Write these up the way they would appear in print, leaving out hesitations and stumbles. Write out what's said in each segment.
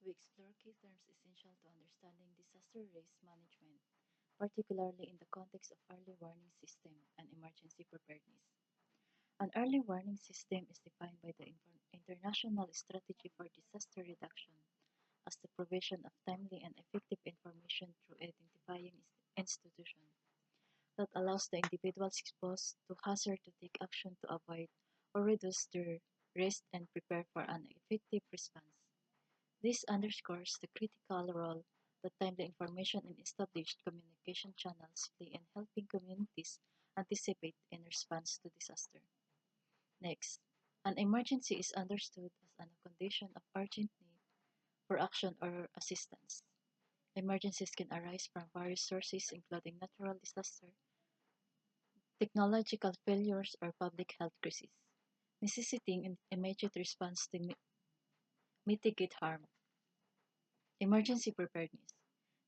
we explore key terms essential to understanding disaster risk management, particularly in the context of early warning system and emergency preparedness. An early warning system is defined by the International Strategy for Disaster Reduction as the provision of timely and effective information through identifying institutions that allows the individuals exposed to hazard to take action to avoid or reduce their risk and prepare for an effective response. This underscores the critical role that timely information and established communication channels play in helping communities anticipate and respond to disaster. Next, an emergency is understood as a condition of urgent need for action or assistance. Emergencies can arise from various sources, including natural disaster, technological failures, or public health crises, necessitating an immediate response to mitigate harm. Emergency preparedness.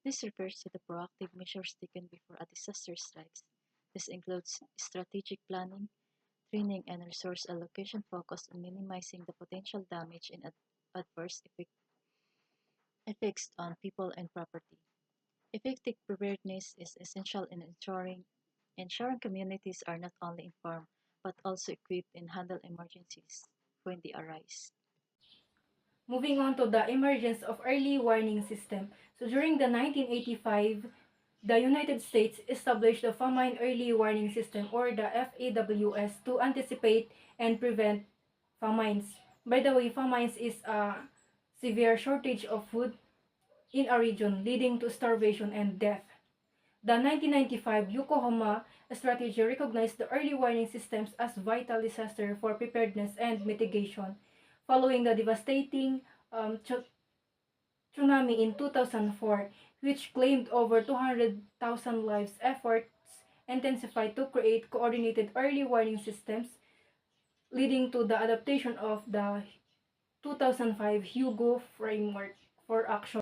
This refers to the proactive measures taken before a disaster strikes. This includes strategic planning, training, and resource allocation focused on minimizing the potential damage and adverse effects on people and property. Effective preparedness is essential in ensuring communities are not only informed but also equipped and handle emergencies when they arise. Moving on to the emergence of early warning system. So during the 1985, the United States established the Famine Early Warning System or the FAWS to anticipate and prevent famines. By the way, famines is a severe shortage of food in a region leading to starvation and death. The 1995 Yokohama strategy recognized the early warning systems as vital disaster for preparedness and mitigation. Following the devastating tsunami in 2004, which claimed over 200,000 lives, efforts intensified to create coordinated early warning systems, leading to the adaptation of the 2005 Hugo Framework for Action.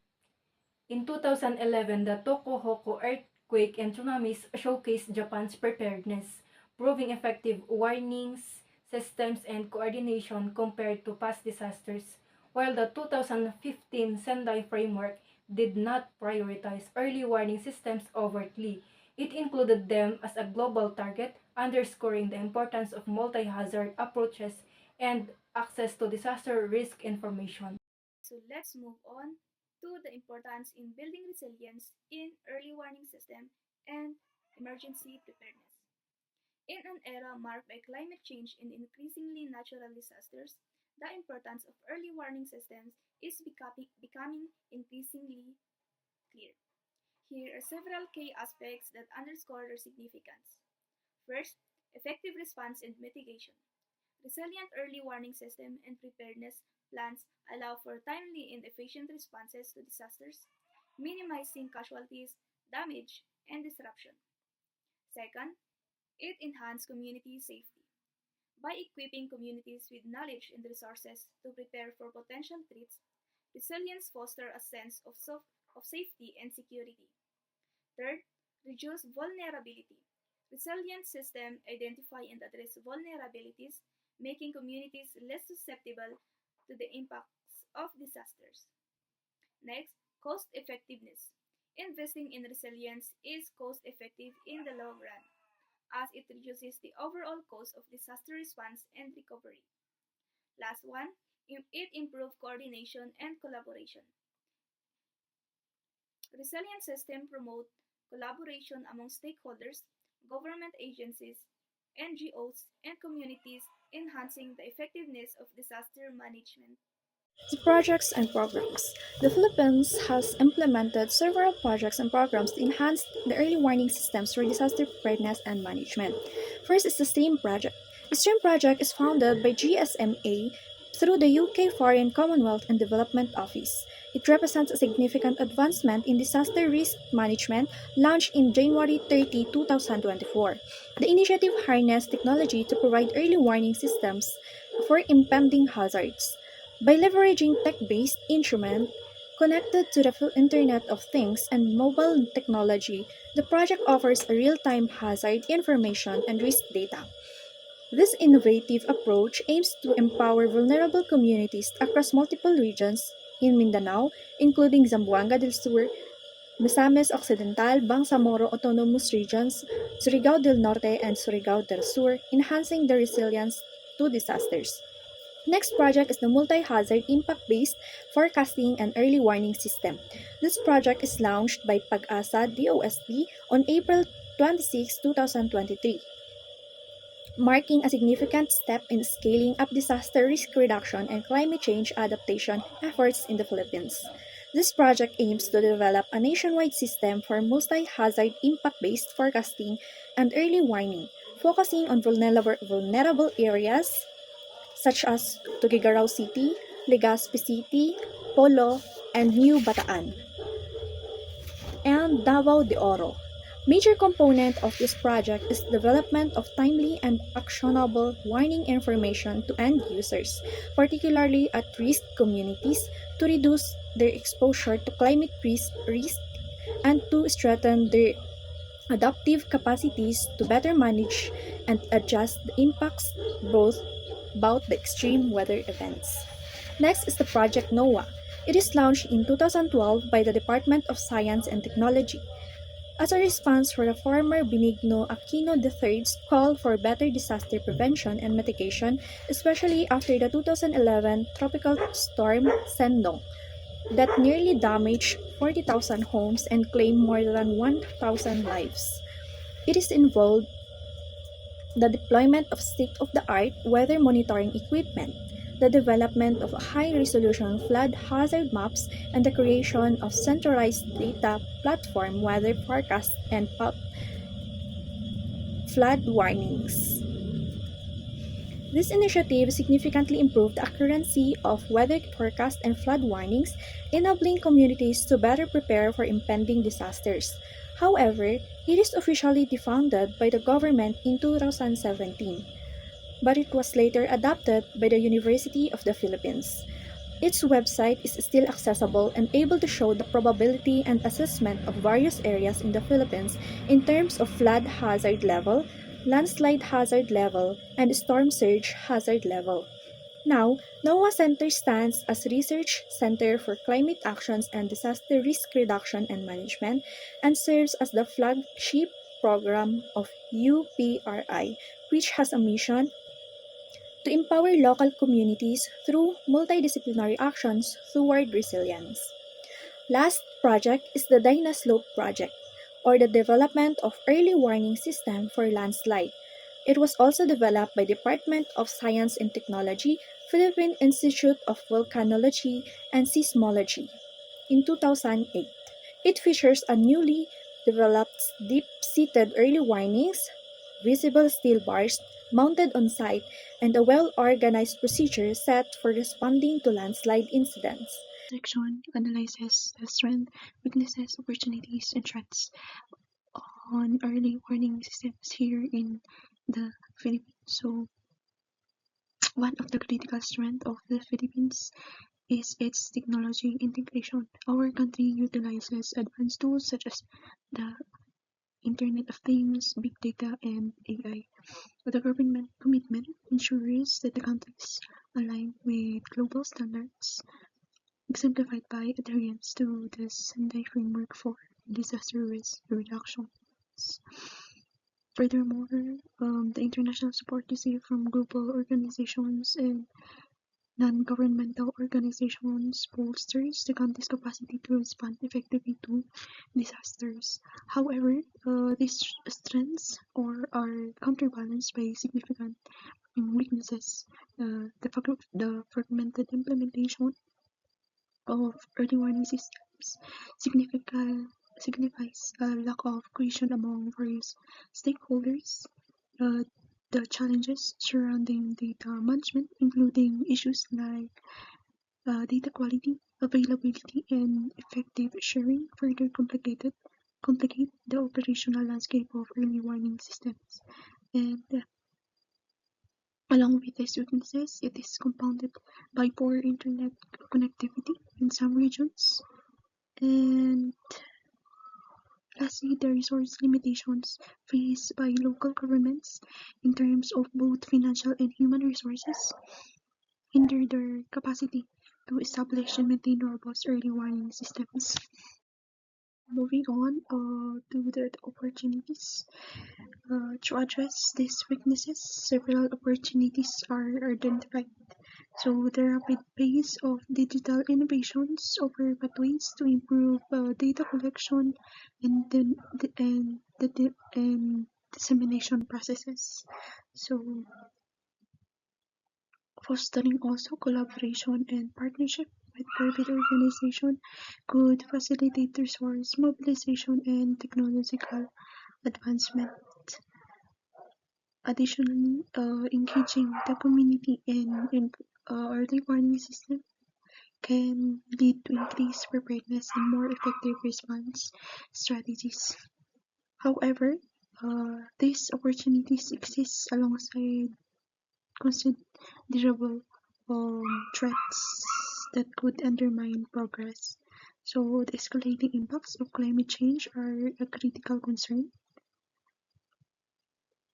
In 2011, the Tohoku earthquake and tsunamis showcased Japan's preparedness, proving effective warnings, systems, and coordination compared to past disasters, while the 2015 Sendai Framework did not prioritize early warning systems overtly. It included them as a global target, underscoring the importance of multi-hazard approaches and access to disaster risk information. So let's move on to the importance in building resilience in early warning system and emergency preparedness. In an era marked by climate change and increasingly natural disasters, the importance of early warning systems is becoming increasingly clear. Here are several key aspects that underscore their significance. First, effective response and mitigation. Resilient early warning system and preparedness plans allow for timely and efficient responses to disasters, minimizing casualties, damage, and disruption. Second, it enhances community safety. By equipping communities with knowledge and resources to prepare for potential threats, resilience fosters a sense of safety and security. Third, reduce vulnerability. Resilient systems identify and address vulnerabilities, making communities less susceptible to the impacts of disasters. Next, cost effectiveness. Investing in resilience is cost effective in the long run, as it reduces the overall cost of disaster response and recovery. Last one, it improves coordination and collaboration. Resilient systems promote collaboration among stakeholders, government agencies, NGOs, and communities, enhancing the effectiveness of disaster management. The projects and programs. The Philippines has implemented several projects and programs to enhance the early warning systems for disaster preparedness and management. First is the STEAM project. The STEAM project is founded by GSMA through the UK Foreign Commonwealth and Development Office. It represents a significant advancement in disaster risk management launched in January 30, 2024. The initiative harnessed technology to provide early warning systems for impending hazards. By leveraging tech-based instruments connected to the Internet of Things and mobile technology, the project offers a real-time hazard information and risk data. This innovative approach aims to empower vulnerable communities across multiple regions in Mindanao, including Zamboanga del Sur, Misamis Occidental, Bangsamoro Autonomous Regions, Surigao del Norte, and Surigao del Sur, enhancing the resilience to disasters. Next project is the Multi-Hazard Impact-Based Forecasting and Early Warning System. This project is launched by Pag-asa DOST on April 26, 2023, marking a significant step in scaling up disaster risk reduction and climate change adaptation efforts in the Philippines. This project aims to develop a nationwide system for multi-hazard impact-based forecasting and early warning, focusing on vulnerable areas such as Tuguegarao City, Legazpi City, Polo, and New Bataan, and Davao de Oro. Major component of this project is development of timely and actionable warning information to end users, particularly at risk communities, to reduce their exposure to climate risk and to strengthen their adaptive capacities to better manage and adjust the impacts both about the extreme weather events. Next is the Project NOAA. It is launched in 2012 by the Department of Science and Technology as a response for the former Benigno Aquino III's call for better disaster prevention and mitigation, especially after the 2011 tropical storm Sendong that nearly damaged 40,000 homes and claimed more than 1,000 lives. It is involved the deployment of state-of-the-art weather monitoring equipment, the development of high-resolution flood hazard maps, and the creation of centralized data platform weather forecasts and flood warnings. This initiative significantly improved the accuracy of weather forecasts and flood warnings, enabling communities to better prepare for impending disasters. However, it is officially defunded by the government in 2017, but it was later adopted by the University of the Philippines. Its website is still accessible and able to show the probability and assessment of various areas in the Philippines in terms of flood hazard level, landslide hazard level, and storm surge hazard level. Now, NOAA Center stands as Research Center for Climate Actions and Disaster Risk Reduction and Management and serves as the flagship program of UPRI, which has a mission to empower local communities through multidisciplinary actions toward resilience. Last project is the Dynaslope project, or the development of early warning system for landslide. It was also developed by Department of Science and Technology, Philippine Institute of Volcanology and Seismology in 2008. It features a newly developed deep-seated early warnings, visible steel bars mounted on site, and a well-organized procedure set for responding to landslide incidents. Section analyzes the strengths, weaknesses, opportunities, and threats on early warning systems here in the Philippines. So, one of the critical strengths of the Philippines is its technology integration. Our country utilizes advanced tools such as the Internet of Things, Big Data, and AI. The government commitment ensures that the countries align with global standards, exemplified by adherence to the Sendai framework for disaster risk reduction. Furthermore, the international support received from global organizations and non-governmental organizations bolsters the country's capacity to respond effectively to disasters. However, these strengths are counterbalanced by significant weaknesses. The fragmented implementation of early warning systems signifies a lack of cohesion among various stakeholders. Uh, the challenges surrounding data management, including issues like data quality, availability, and effective sharing, further complicate the operational landscape of early warning systems. And along with these weaknesses, it is compounded by poor internet connectivity in some regions. And lastly, the resource limitations faced by local governments in terms of both financial and human resources hinder their capacity to establish and maintain robust early warning systems. Moving on to the opportunities. To address these weaknesses, several opportunities are identified. So the rapid pace of digital innovations offer pathways to improve data collection and and dissemination processes. So fostering also collaboration and partnership with private organizations could facilitate resource mobilization and technological advancement. Additionally, engaging the community in early warning system can lead to increased preparedness and more effective response strategies. However, these opportunities exist alongside considerable threats that could undermine progress. So, the escalating impacts of climate change are a critical concern.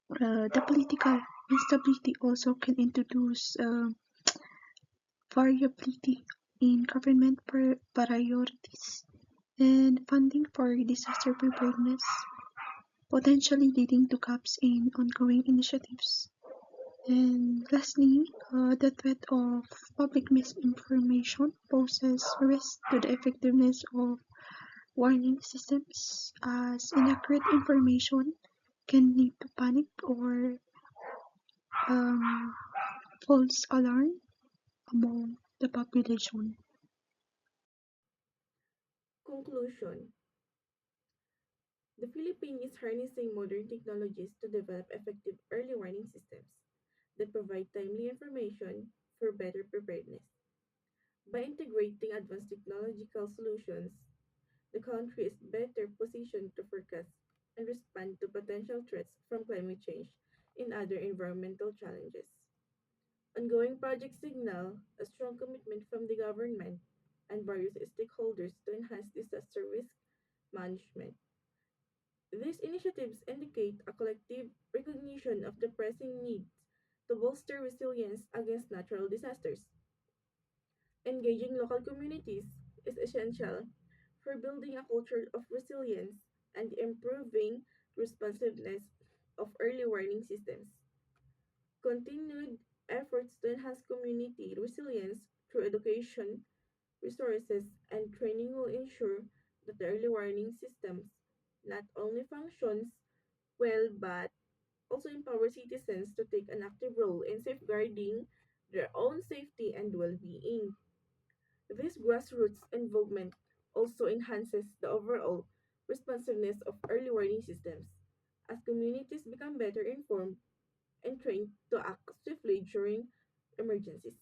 The political instability also can introduce variability in government priorities and funding for disaster preparedness, potentially leading to gaps in ongoing initiatives. And lastly, the threat of public misinformation poses risk to the effectiveness of warning systems, as inaccurate information can lead to panic or um, false alarm among the population. Conclusion: the Philippines is harnessing modern technologies to develop effective early warning systems that provide timely information for better preparedness. By integrating advanced technological solutions, the country is better positioned to forecast and respond to potential threats from climate change and other environmental challenges. Ongoing projects signal a strong commitment from the government and various stakeholders to enhance disaster risk management. These initiatives indicate a collective recognition of the pressing need to bolster resilience against natural disasters. Engaging local communities is essential for building a culture of resilience and improving responsiveness of early warning systems. Continued efforts to enhance community resilience through education, resources, and training will ensure that the early warning systems not only functions well but also empower citizens to take an active role in safeguarding their own safety and well-being. This grassroots involvement also enhances the overall responsiveness of early warning systems as communities become better informed and trained to act swiftly during emergencies.